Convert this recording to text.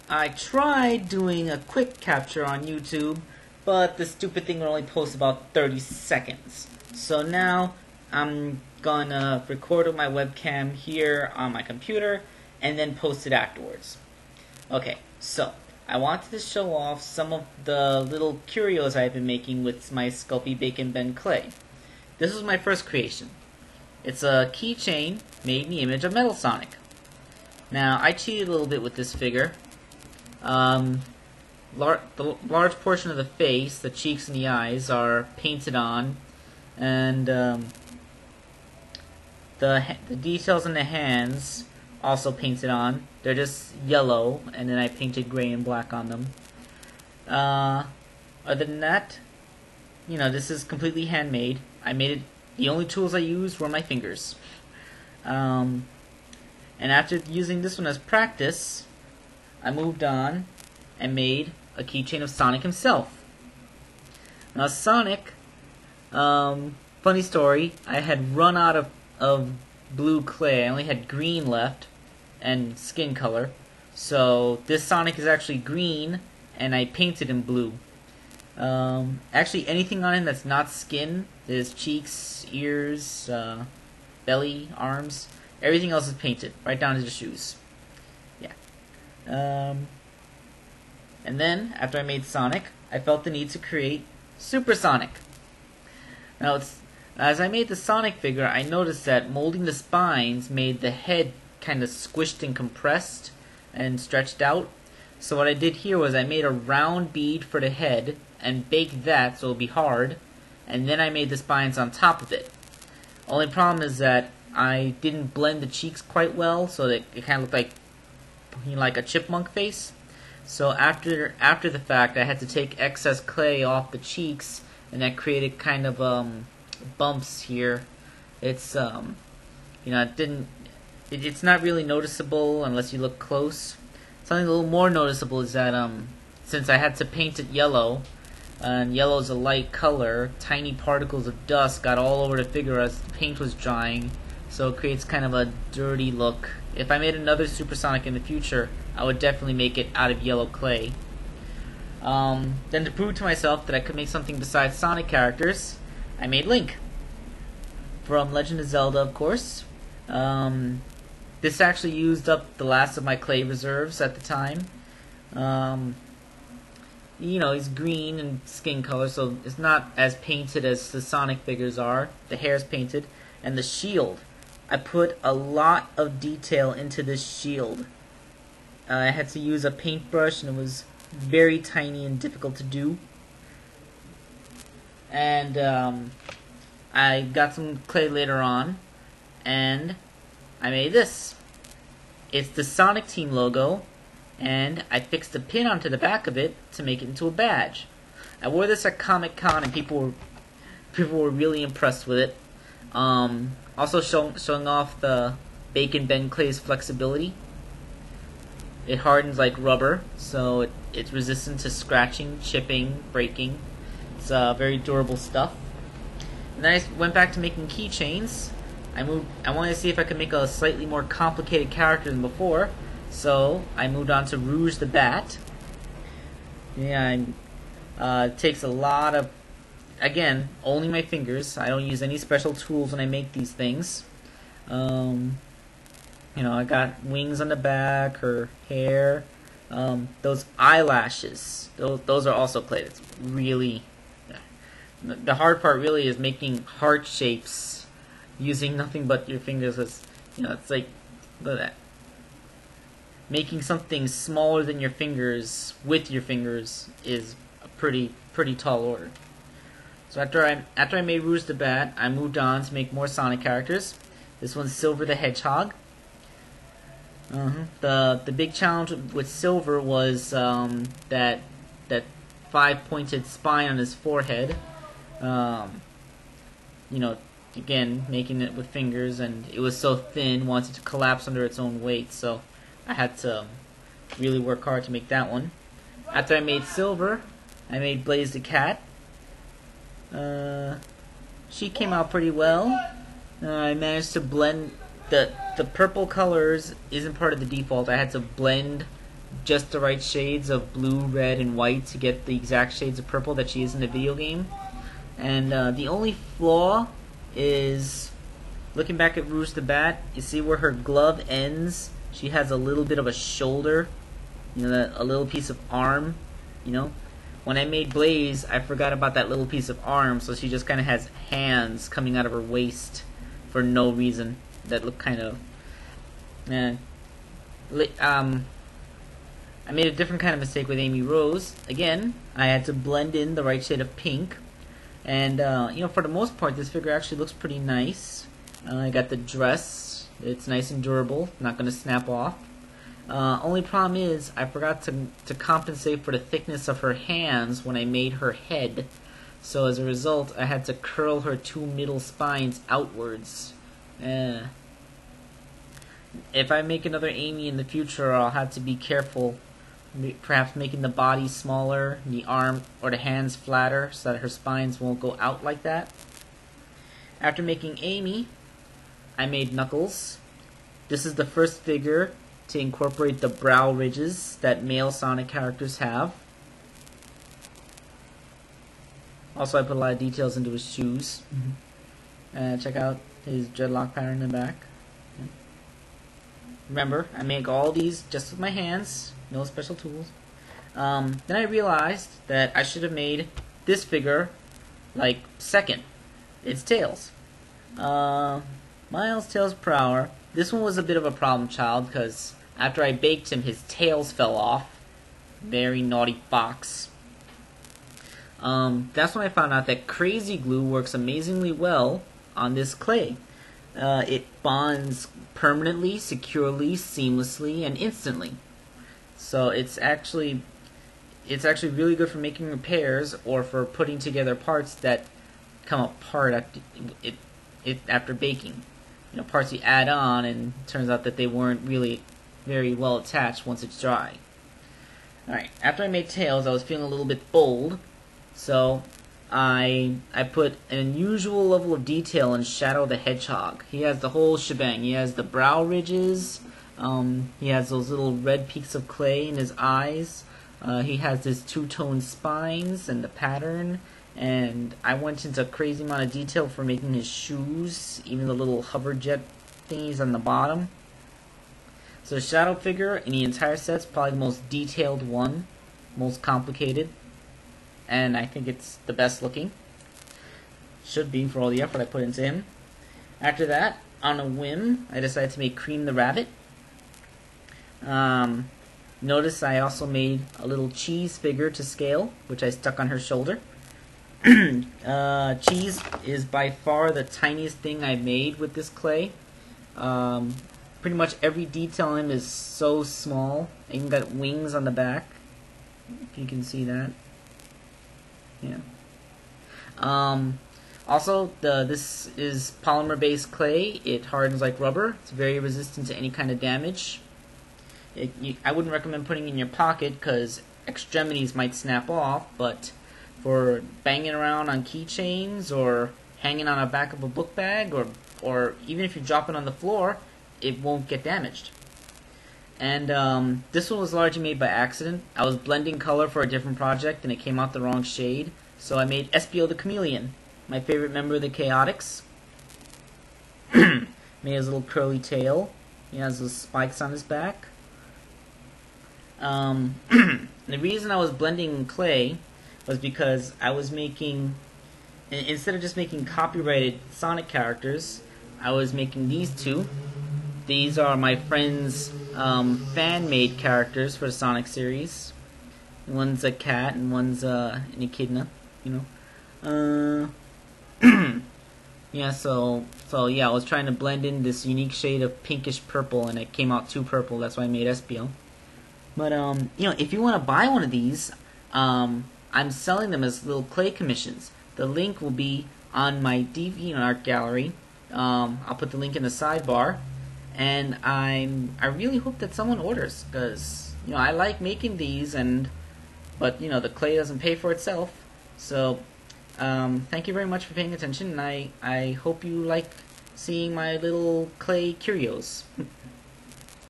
I tried doing a quick capture on YouTube, but the stupid thing would only post about 30 seconds. So now I'm gonna record with my webcam here on my computer and then post it afterwards. Okay, so I wanted to show off some of the little curios I've been making with my Sculpey Bacon Bend clay. This was my first creation. It's a keychain made in the image of Metal Sonic. Now, I cheated a little bit with this figure. The large portion of the face, the cheeks and the eyes, are painted on, and the details in the hands also painted on. They're just yellow, and then I painted gray and black on them. Other than that, you know, this is completely handmade. I made it. The only tools I used were my fingers. And after using this one as practice, I moved on and made a keychain of Sonic himself. Now Sonic, funny story, I had run out of blue clay. I only had green left and skin color. So this Sonic is actually green, and I painted in blue. Actually, anything on him that's not skin, his cheeks, ears, belly, arms, everything else is painted, right down to the shoes. Yeah. And then, after I made Sonic, I felt the need to create Super Sonic. Now, as I made the Sonic figure, I noticed that molding the spines made the head kind of squished and compressed and stretched out. So what I did here was I made a round bead for the head and baked that so it'll be hard, and then I made the spines on top of it. Only problem is that I didn't blend the cheeks quite well, so that it kind of looked like a chipmunk face. So after the fact, I had to take excess clay off the cheeks, and that created kind of bumps here. It's you know, it's not really noticeable unless you look close. Something a little more noticeable is that since I had to paint it yellow, and yellow is a light color, tiny particles of dust got all over the figure as the paint was drying, so it creates kind of a dirty look. If I made another Supersonic in the future, I would definitely make it out of yellow clay. Then to prove to myself that I could make something besides Sonic characters, I made Link. From Legend of Zelda, of course. This actually used up the last of my clay reserves at the time. You know, he's green and skin color, so it's not as painted as the Sonic figures are. The hair's painted. And the shield. I put a lot of detail into this shield. I had to use a paintbrush, and it was very tiny and difficult to do. And I got some clay later on, and I made this. It's the Sonic Team logo, and I fixed a pin onto the back of it to make it into a badge. I wore this at Comic-Con, and people were really impressed with it. Also showing off the Bacon Bend clay's flexibility. It hardens like rubber, so it's resistant to scratching, chipping, breaking. It's very durable stuff. And then I went back to making keychains. I wanted to see if I could make a slightly more complicated character than before, so I moved on to Rouge the Bat. Yeah, it takes a lot of, again, only my fingers. I don't use any special tools when I make these things. You know, I got wings on the back, her hair, those eyelashes. Those are also clay. It's really, the hard part really is making heart shapes using nothing but your fingers. You know, it's like, look at that. Making something smaller than your fingers with your fingers is a pretty tall order. So after I made Rouge the Bat, I moved on to make more Sonic characters. This one's Silver the Hedgehog. The big challenge with Silver was that 5-pointed spine on his forehead. You know, again, making it with fingers, and it was so thin, wanted to collapse under its own weight, so I had to really work hard to make that one. After I made Silver, I made Blaze the Cat. She came out pretty well. I managed to blend the purple colors isn't part of the default. I had to blend just the right shades of blue, red, and white to get the exact shades of purple that she is in the video game. And the only flaw is, looking back at Rouge the Bat, you see where her glove ends? She has a little bit of a shoulder, you know, a little piece of arm, you know? When I made Blaze, I forgot about that little piece of arm, so she just kind of has hands coming out of her waist for no reason. That look kind of... I made a different kind of mistake with Amy Rose. Again, I had to blend in the right shade of pink. And, you know, for the most part, this figure actually looks pretty nice. I got the dress. It's nice and durable. Not going to snap off. Only problem is, I forgot to compensate for the thickness of her hands when I made her head. So as a result, I had to curl her two middle spines outwards. If I make another Amy in the future, I'll have to be careful. Perhaps making the body smaller, the arm or the hands flatter, so that her spines won't go out like that. After making Amy, I made Knuckles. This is the first figure to incorporate the brow ridges that male Sonic characters have. Also, I put a lot of details into his shoes. Check out his dreadlock pattern in the back. Remember, I make all these just with my hands, no special tools. Then I realized that I should have made this figure like second. It's Tails. Miles Tails per hour. This one was a bit of a problem child because after I baked him, his tails fell off. Very naughty fox. That's when I found out that crazy glue works amazingly well on this clay. It bonds permanently, securely, seamlessly, and instantly. So it's actually really good for making repairs or for putting together parts that come apart after baking. You know, parts you add on and it turns out that they weren't really very well attached once it's dry. Alright, after I made Tails, I was feeling a little bit bold, so I put an unusual level of detail in Shadow the Hedgehog. He has the whole shebang. He has the brow ridges, he has those little red peaks of clay in his eyes, he has his two-tone spines and the pattern, and I went into a crazy amount of detail for making his shoes, even the little hover jet thingies on the bottom. So the Shadow figure in the entire set's probably the most detailed one, most complicated, and I think it's the best looking. Should be for all the effort I put into him. After that, on a whim, I decided to make Cream the Rabbit. Notice I also made a little Cheese figure to scale, which I stuck on her shoulder. Cheese is by far the tiniest thing I made with this clay. Pretty much every detail on him is so small. I even got wings on the back, if you can see that. Yeah. Also, this is polymer-based clay. It hardens like rubber. It's very resistant to any kind of damage. I wouldn't recommend putting it in your pocket because extremities might snap off, but for banging around on keychains or hanging on the back of a book bag or even if you drop it on the floor, it won't get damaged. And this one was largely made by accident. I was blending color for a different project and it came out the wrong shade, so I made Espio the Chameleon, my favorite member of the Chaotix. Made his little curly tail. He has those spikes on his back. The reason I was blending clay was because I was making, instead of just making copyrighted Sonic characters, I was making these two. These are my friend's fan-made characters for the Sonic series. One's a cat and one's an echidna, you know. Yeah, so yeah, I was trying to blend in this unique shade of pinkish purple, and it came out too purple. That's why I made Espio. But you know, if you want to buy one of these, I'm selling them as little clay commissions. The link will be on my DeviantArt gallery. I'll put the link in the sidebar, and I really hope that someone orders, because you know I like making these, but you know the clay doesn't pay for itself. So thank you very much for paying attention, and I hope you like seeing my little clay curios.